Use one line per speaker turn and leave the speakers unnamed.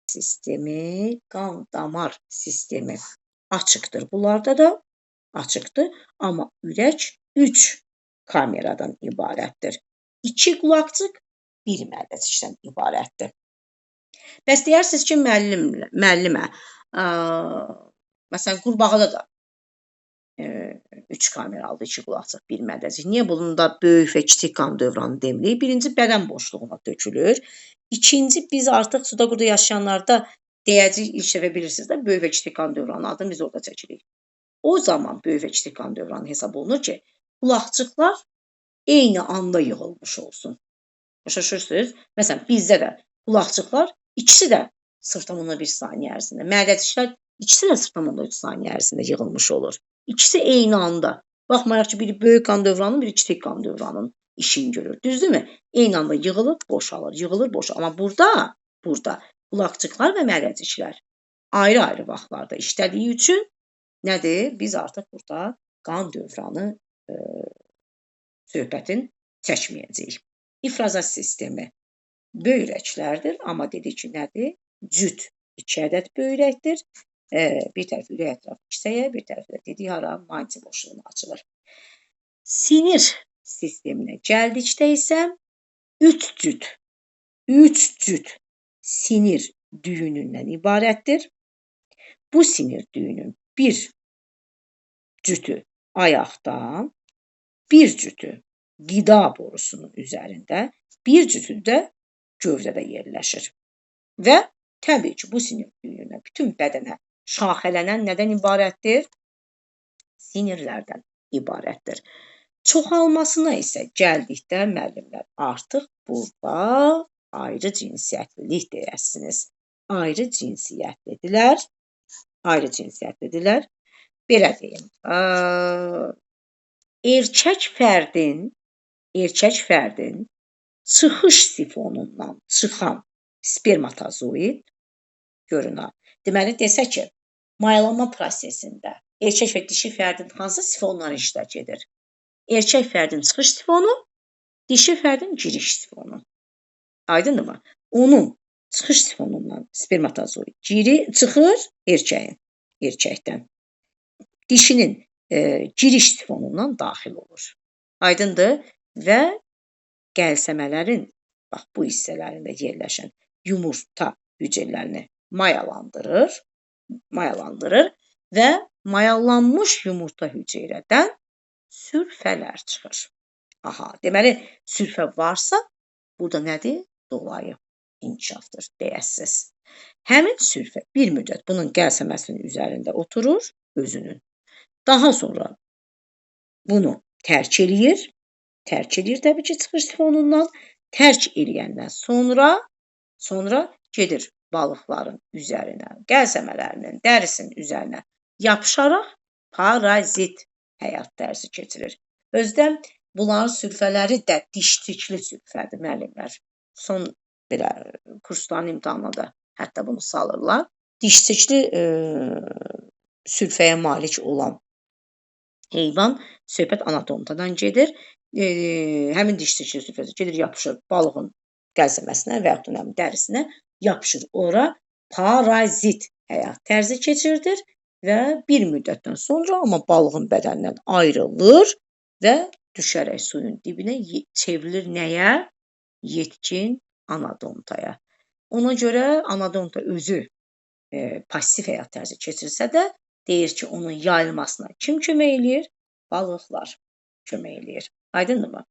sistemi, qan damar sistemi açıqdır. Bunlarda da açıqdır, amma ürək 3 kameradan ibarətdir. 2 qulaqcıq, 1 mədəcikdən ibarətdir. Bəs deyərsiniz ki, müəllimə, məsələn, qurbağada da 3 kameralıdır, 2 qulaqcıq, 1 mədəcik. Niyə bunda böyük və kiçik qan dövranı demirik? Birinci, bədən boşluğuna tökülür. İkinci, biz artıq suda quruda yaşayanlarda deyəcəyik, ilk dəfə bilirsiniz də, böyük və kiçik qan dövranı adını biz orada çəkirik. O zaman böyük və kiçik qan dövranı hesab olunur ki, qulaqcıqlar eyni anda yığılmış olsun. Başa düşürsünüz? Məsələn, bizdə də qulaqcıqlar ikisi də 0,1 saniyə ərzində, mədəciklər ikisi də 0,3 saniyə ərzində yığılmış olur. İkisi eyni anda. Baxmayaraq ki, biri böyük qan dövranının, biri kiçik qan dövranının işini görür. Düzdürmü? Eyni anda yığılır, boşalır, yığılır, boşalır. Amma burada qulaqcıqlar və mədəciklər ayrı-ayrı vaxtlarda işlədiyi üçün nədir? Biz artıq burada qan dövranı söhbətin çəkməyəcəyik. İfrazat sistemi böyrəklərdir, amma dedik ki, nədir? Cüt 2 ədəd böyrəkdir. Bir tərəfi ürək ətrafı kisəyə, bir tərəfi də dedik hara, manti boşluğuna açılır. Sinir sisteminə gəldikdə isə 3 cüt sinir düyünündən ibarətdir. Bu sinir düyünün bir cütü ayaqda, bir cütü qida borusunun üzərində, bir cütü də gövdədə yerləşir. Və təbii ki, bu sinir düyününə bütün bədənə şaxələnən nədən ibarətdir? Sinirlərdən ibarətdir. Çoxalmasına isə gəldikdə müəllimlər artıq burada ayrı cinsiyyətlilik deyərsiniz. Ayrı cinsiyyətlidirlər. Belə deyim. Erkək fərdin çıxış sifonundan çıxan spermatozoid görünür. Deməli, desə ki, mayalanma prosesində erkək və dişi fərdin hansı sifonları iştirak edir? Erkək fərdin çıxış sifonu, dişi fərdin giriş sifonu. Aydındırmı? Onun çıxış sifonundan spermatozoid çıxır erkəkdən. Dişinin giriş sifonundan daxil olur. Aydındır? Və qəlsəmələrin bu hissələrində yerləşən yumurta hüceyrələrini mayalandırır və mayalanmış yumurta hüceyrədən sürfələr çıxır. Deməli, sürfə varsa, burada nədir? Dolayı inkişafdır deyəsiz. Həmin sürfə bir müddət bunun qəlsəməsinin üzərində oturur, özünün. Daha sonra bunu tərk eləyir təbii ki, çıxış sifonundan. Tərk eləyəndən sonra gedir balıqların üzərinə, qəlsəmələrinin, dərisinin üzərinə yapışaraq parazit həyat tərzi keçirir. Özdə bunların sürfələri də diştikli sürfədir, müəllimlər. Son belə kursların imtahanına da hətta bunu salırlar. Diştikli sürfəyə malik olan heyvan söhbət anatomikadan gedir. Həmin diştikli sürfəsi gedir, yapışır balığın qəlsəməsinə və yaxud da dərisinə, yapışır ora, parazit həyat tərzi keçirdir və bir müddətdən sonra amma balığın bədənindən ayrılır və düşərək suyun dibinə çevrilir nəyə? Yetkin anadontaya. Ona görə anadonta özü pasiv həyat tərzi keçirsə də, deyir ki, onun yayılmasına kim kömək eləyir? Balıqlar kömək eləyir. Aydındırmı?